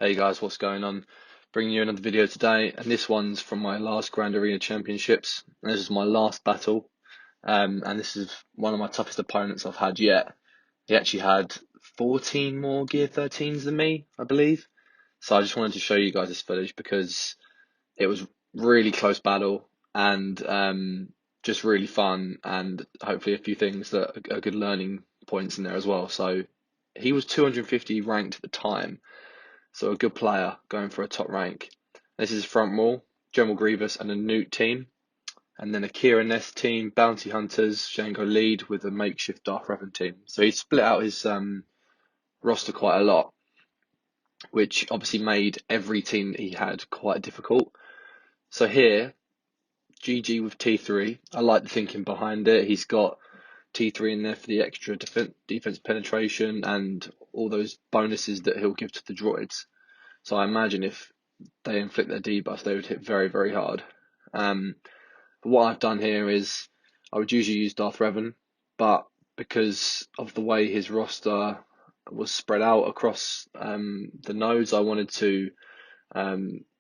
Hey guys, what's going on? Bringing you another video today, and this one's from my last Grand Arena Championships. And this is my last battle, and this is one of my toughest opponents I've had yet. He actually had 14 more Gear 13s than me, I believe. So I just wanted to show you guys this footage because it was really close battle and just really fun, and hopefully a few things that are good learning points in there as well. So he was 250 ranked at the time. So a good player going for a top rank. This is front wall, General Grievous and a Newt team. And then a Kira Nest team, Bounty Hunters, Django lead with a makeshift Darth Revan team. So he split out his roster quite a lot, which obviously made every team that he had quite difficult. So here, GG with T3. I like the thinking behind it. He's got T3 in there for the extra defense penetration and all those bonuses that he'll give to the droids. So I imagine if they inflict their debuffs, they would hit very, very hard. But what I've done here is I would usually use Darth Revan, but because of the way his roster was spread out across the nodes, I wanted to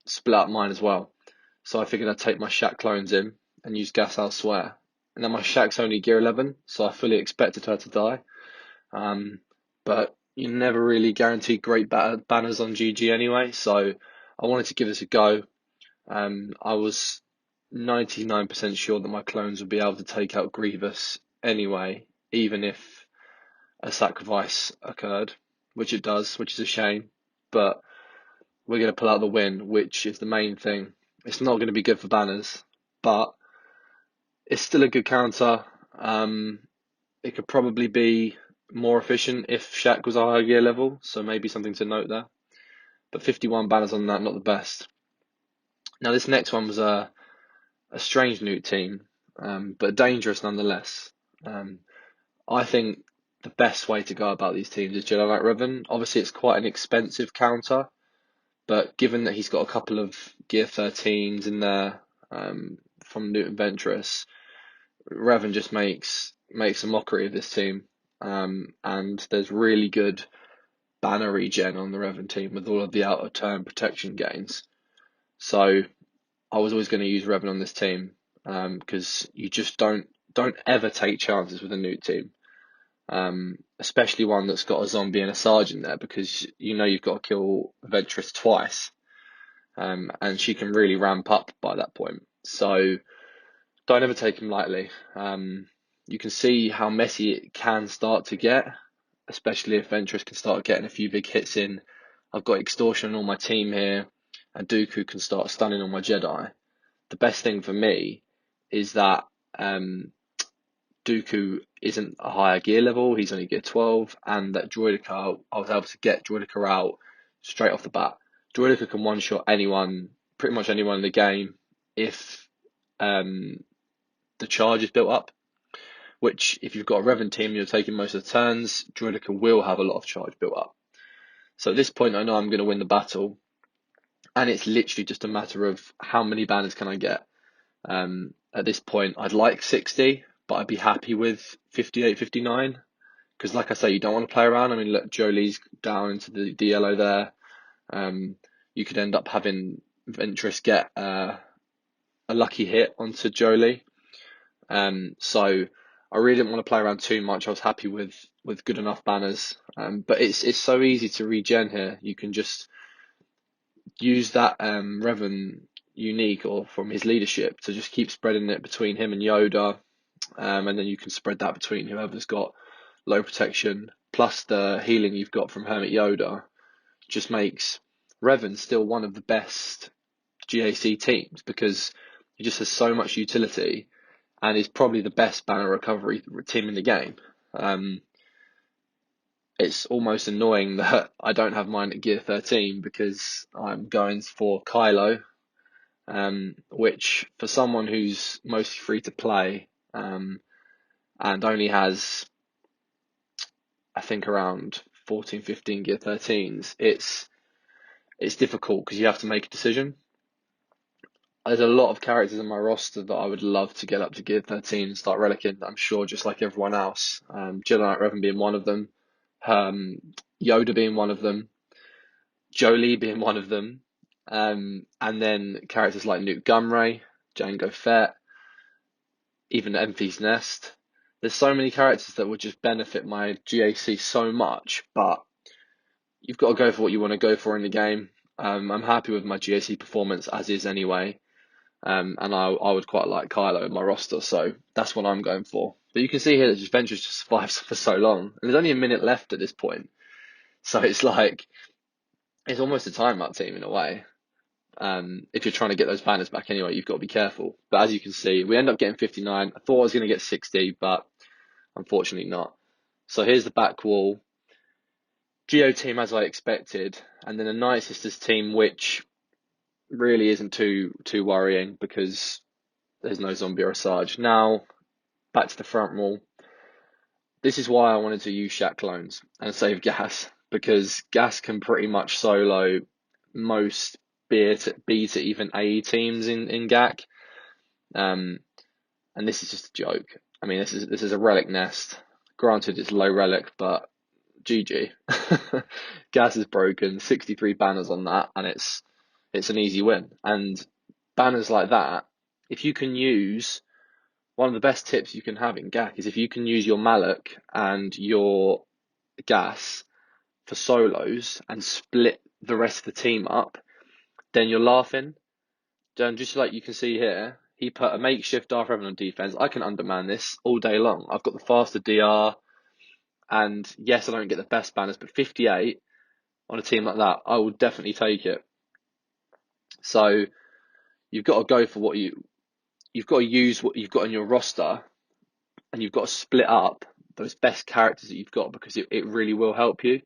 split up mine as well. So I figured I'd take my Shaq clones in and use gas elsewhere. And then my Shaq's only gear 11, so I fully expected her to die. But you never really guarantee great banners on GG anyway, so I wanted to give this a go. I was 99% sure that my clones would be able to take out Grievous anyway, even if a sacrifice occurred, which it does, which is a shame. But we're going to pull out the win, which is the main thing. It's not going to be good for banners, but it's still a good counter. It could probably be more efficient if Shaq was a higher gear level, so maybe something to note there. But 51 banners on that, not the best. Now this next one was a strange Newt team, but dangerous nonetheless. I think the best way to go about these teams is Jedi Knight Revan. Obviously, it's quite an expensive counter, but given that he's got a couple of Gear 13s in there from Newt Ventress, Revan just makes a mockery of this team. And there's really good banner regen on the Revan team with all of the out of turn protection gains. So I was always going to use Revan on this team because you just don't ever take chances with a Newt team, especially one that's got a zombie and a sergeant there, because you know you've got to kill Ventress twice, and she can really ramp up by that point. So don't ever take him lightly. You can see how messy it can start to get, especially if Ventress can start getting a few big hits in. I've got Extortion on all my team here, and Dooku can start stunning on my Jedi. The best thing for me is that Dooku isn't a higher gear level, he's only gear 12, and that Droideka, I was able to get Droideka out straight off the bat. Droideka can one-shot anyone, pretty much anyone in the game, if the charge is built up, which if you've got a Revan team and you're taking most of the turns, Droideka will have a lot of charge built up. So at this point I know I'm going to win the battle, and it's literally just a matter of how many banners can I get. At this point I'd like 60, but I'd be happy with 58, 59, because like I say, you don't want to play around. I mean, look, Jolie's down into the yellow there. You could end up having Ventress get a lucky hit onto Jolie. So I really didn't want to play around too much. I was happy with good enough banners. But it's so easy to regen here. You can just use that Revan unique or from his leadership to just keep spreading it between him and Yoda. And then you can spread that between whoever's got low protection, plus the healing you've got from Hermit Yoda, just makes Revan still one of the best GAC teams, because he just has so much utility and is probably the best banner recovery team in the game. It's almost annoying that I don't have mine at gear 13 because I'm going for Kylo, which for someone who's mostly free to play and only has, I think, around 14, 15 gear 13s, it's difficult because you have to make a decision. There's a lot of characters in my roster that I would love to get up to gear 13 and start relicking, I'm sure, just like everyone else. Jedi Knight Revan being one of them, Yoda being one of them. Jolie being one of them, and then characters like Newt Gunray, Jango Fett, even Enfys Nest. There's so many characters that would just benefit my GAC so much, but you've got to go for what you want to go for in the game. I'm happy with my GAC performance as is anyway, and I would quite like Kylo in my roster, so that's what I'm going for. But you can see here that Venture's just survives for so long, and there's only a minute left at this point, so it's like it's almost a timeout team in a way. If you're trying to get those banners back anyway, you've got to be careful. But as you can see, we end up getting 59. I thought I was going to get 60, but unfortunately not. So here's the back wall. Geo team as I expected, and then a Night Sisters team which really isn't too worrying because there's no zombie or Asajj. Now, back to the front wall. This is why I wanted to use Shaq clones and save gas, because gas can pretty much solo most B to even AE teams in GAC. And this is just a joke. I mean, this is a relic nest. Granted, it's low relic, but GG. Gas is broken. 63 banners on that, and it's an easy win. And banners like that, if you can use, one of the best tips you can have in GAC is if you can use your Malak and your gas for solos and split the rest of the team up, then you're laughing. And just like you can see here, he put a makeshift Darth Revan on defense. I can underman this all day long. I've got the faster DR, and yes, I don't get the best banners, but 58 on a team like that, I will definitely take it. So you've got to go for what you've got to use what you've got in your roster, and you've got to split up those best characters that you've got, because it really will help you.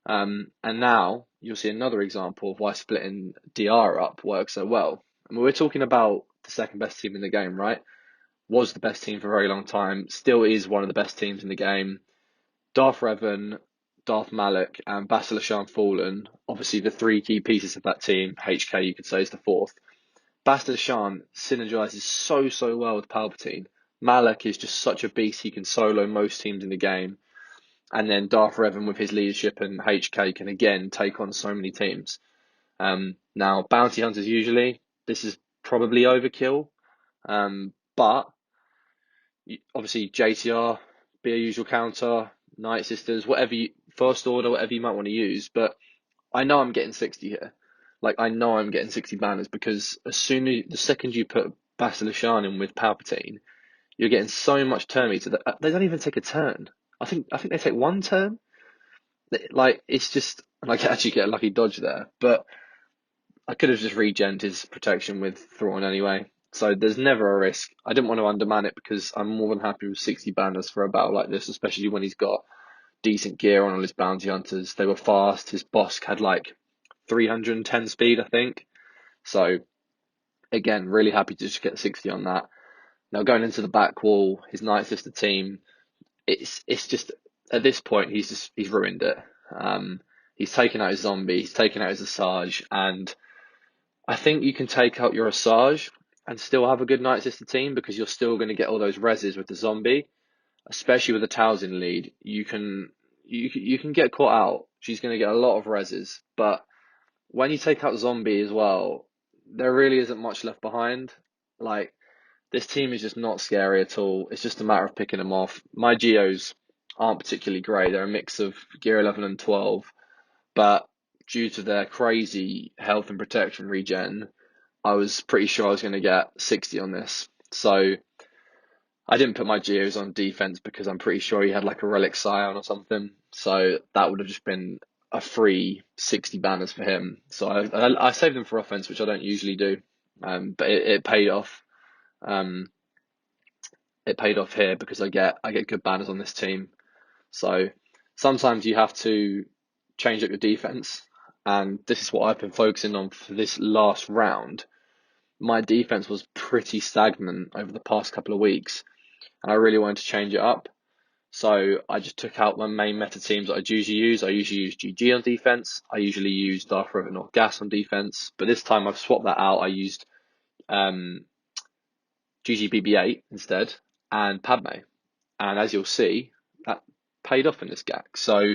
And now you'll see another example of why splitting DR up works so well. I mean, we're talking about the second best team in the game, right? Was the best team for a very long time, still is one of the best teams in the game. Darth Revan, Darth Malak, and Bastila Shan Fallen, obviously the three key pieces of that team. HK, you could say, is the fourth. Bastila Shan synergizes so well with Palpatine. Malak is just such a beast, he can solo most teams in the game. And then Darth Revan with his leadership and HK can again take on so many teams. Now, bounty hunters usually, this is probably overkill. But obviously JTR, be a usual counter, Night Sisters, First Order, whatever you might want to use. But I know I'm getting 60 here. Like, I know I'm getting 60 banners, because the second you put Bastila Shan in with Palpatine, you're getting so much turn meter that they don't even take a turn. I think they take one turn. Like, it's just, like, I actually get a lucky dodge there, but I could have just regened his protection with Thrawn anyway. So there's never a risk. I didn't want to underman it, because I'm more than happy with 60 banners for a battle like this, especially when he's got decent gear on all his bounty hunters. They were fast. His boss had like 310 speed, I think. So again, really happy to just get 60 on that. Now going into the back wall, his Night Sister team, it's just, at this point he's ruined it. He's taken out his zombie, he's taken out his Asajj, and I think you can take out your Asajj and still have a good Night Sister team, because you're still going to get all those reses with the zombie, especially with the Talzin lead. You can get caught out. She's going to get a lot of reses, but when you take out zombie as well, there really isn't much left behind. Like, this team is just not scary at all. It's just a matter of picking them off. My Geos aren't particularly great. They're a mix of Gear 11 and 12, but due to their crazy health and protection regen, I was pretty sure I was going to get 60 on this. So I didn't put my Geos on defense, because I'm pretty sure he had like a Relic Scion or something. So that would have just been a free 60 banners for him. So I saved them for offense, which I don't usually do. But it paid off. It paid off here, because I get good banners on this team. So sometimes you have to change up your defense, and this is what I've been focusing on for this last round. My defense was pretty stagnant over the past couple of weeks, and I really wanted to change it up. So I just took out my main meta teams that I usually use. I usually use GG on defense. I usually use Darth Revan or Gas on defense, but this time I've swapped that out. I used GG-BB-8 instead, and Padme. And as you'll see, that paid off in this GAC. So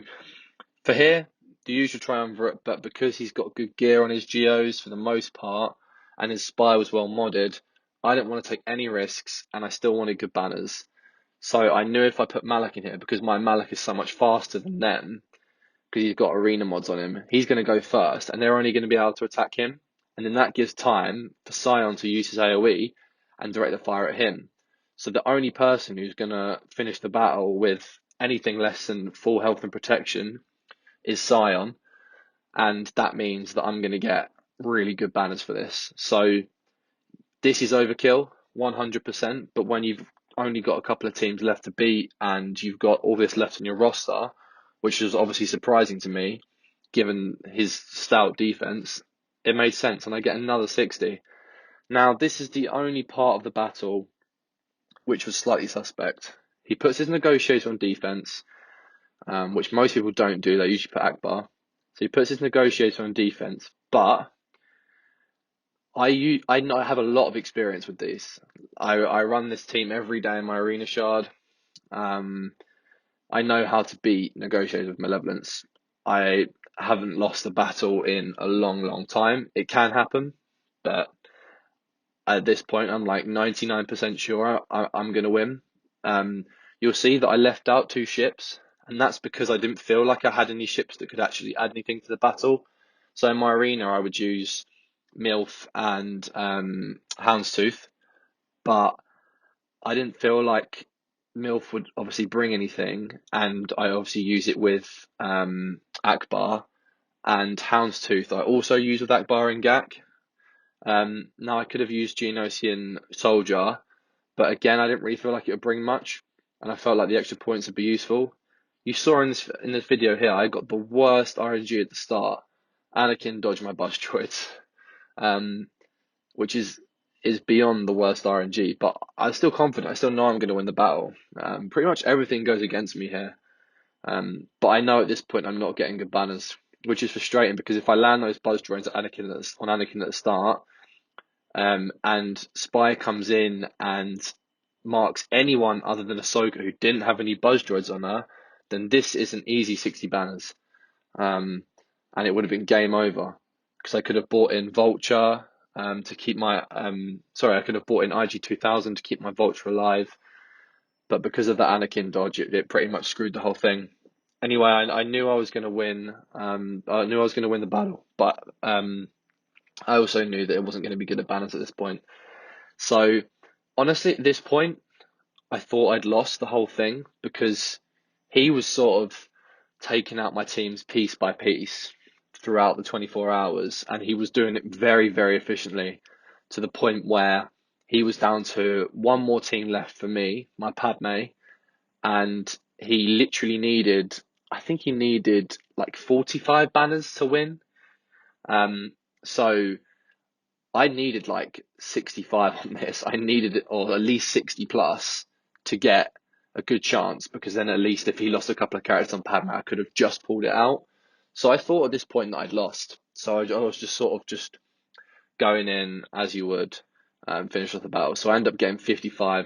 for here, the usual triumvirate, but because he's got good gear on his geos for the most part, and his spy was well modded, I didn't want to take any risks, and I still wanted good banners. So I knew if I put Malik in here, because my Malik is so much faster than them, because he's got arena mods on him, he's going to go first, and they're only going to be able to attack him. And then that gives time for Sion to use his AoE and direct the fire at him. So the only person who's going to finish the battle with anything less than full health and protection is Sion. And that means that I'm going to get really good banners for this. So this is overkill, 100%. But when you've only got a couple of teams left to beat and you've got all this left on your roster, which is obviously surprising to me, given his stout defense, it made sense, and I get another 60. Now, this is the only part of the battle which was slightly suspect. He puts his negotiator on defense, which most people don't do. They usually put Akbar. So he puts his negotiator on defense, but I have a lot of experience with these. I run this team every day in my arena shard. I know how to beat negotiators with malevolence. I haven't lost a battle in a long, long time. It can happen, but at this point, I'm like 99% sure I'm going to win. You'll see that I left out 2 ships, and that's because I didn't feel like I had any ships that could actually add anything to the battle. So in my arena, I would use MILF and Houndstooth, but I didn't feel like MILF would obviously bring anything, and I obviously use it with Akbar, and Houndstooth I also use with Akbar and GAC. Now I could have used Geonosian Soldier, but again I didn't really feel like it would bring much, and I felt like the extra points would be useful. You saw in this video here, I got the worst RNG at the start. Anakin dodged my bus droids, which is beyond the worst RNG, but I'm still confident. I still know I'm going to win the battle. Pretty much everything goes against me here, but I know at this point I'm not getting good banners, which is frustrating, because if I land those buzz drones on Anakin at the start, and Spy comes in and marks anyone other than Ahsoka who didn't have any buzz droids on her, then this is an easy 60 banners, and it would have been game over, because I could have bought in Vulture to keep my I could have bought in IG-2000 to keep my Vulture alive, but because of the Anakin dodge, it pretty much screwed the whole thing. Anyway, I knew I was going to win. I knew I was going to win the battle, but I also knew that it wasn't going to be good at banners at this point. So honestly, at this point, I thought I'd lost the whole thing, because he was sort of taking out my teams piece by piece throughout the 24 hours, and he was doing it very, very efficiently, to the point where he was down to one more team left for me, my Padme, and he literally needed, I think he needed like 45 banners to win. So I needed like 65 on this. I needed it, or at least 60 plus, to get a good chance, because then at least if he lost a couple of characters on Padme, I could have just pulled it out. So I thought at this point that I'd lost. So I was just sort of just going in as you would, finish off the battle. So I ended up getting 55.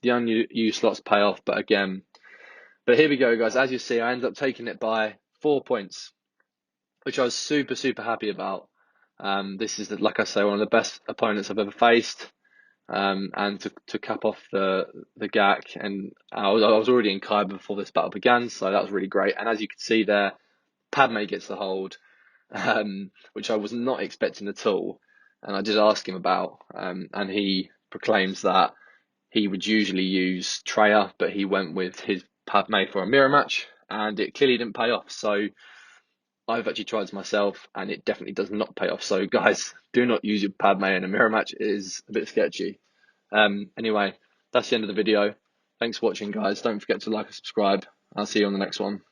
The unused slots pay off, but here we go, guys. As you see, I ended up taking it by 4 points, which I was super, super happy about. This is, like I say, one of the best opponents I've ever faced. And to cap off the GAC, and I was already in Kai before this battle began, so that was really great. And as you can see there, Padme gets the hold, which I was not expecting at all. And I did ask him about, and he proclaims that he would usually use Treya, but he went with his Padme for a mirror match, and it clearly didn't pay off. So I've actually tried this myself, and it definitely does not pay off. So guys, do not use your Padme in a mirror match. It is a bit sketchy. Anyway, that's the end of the video. Thanks for watching, guys. Don't forget to like and subscribe. I'll see you on the next one.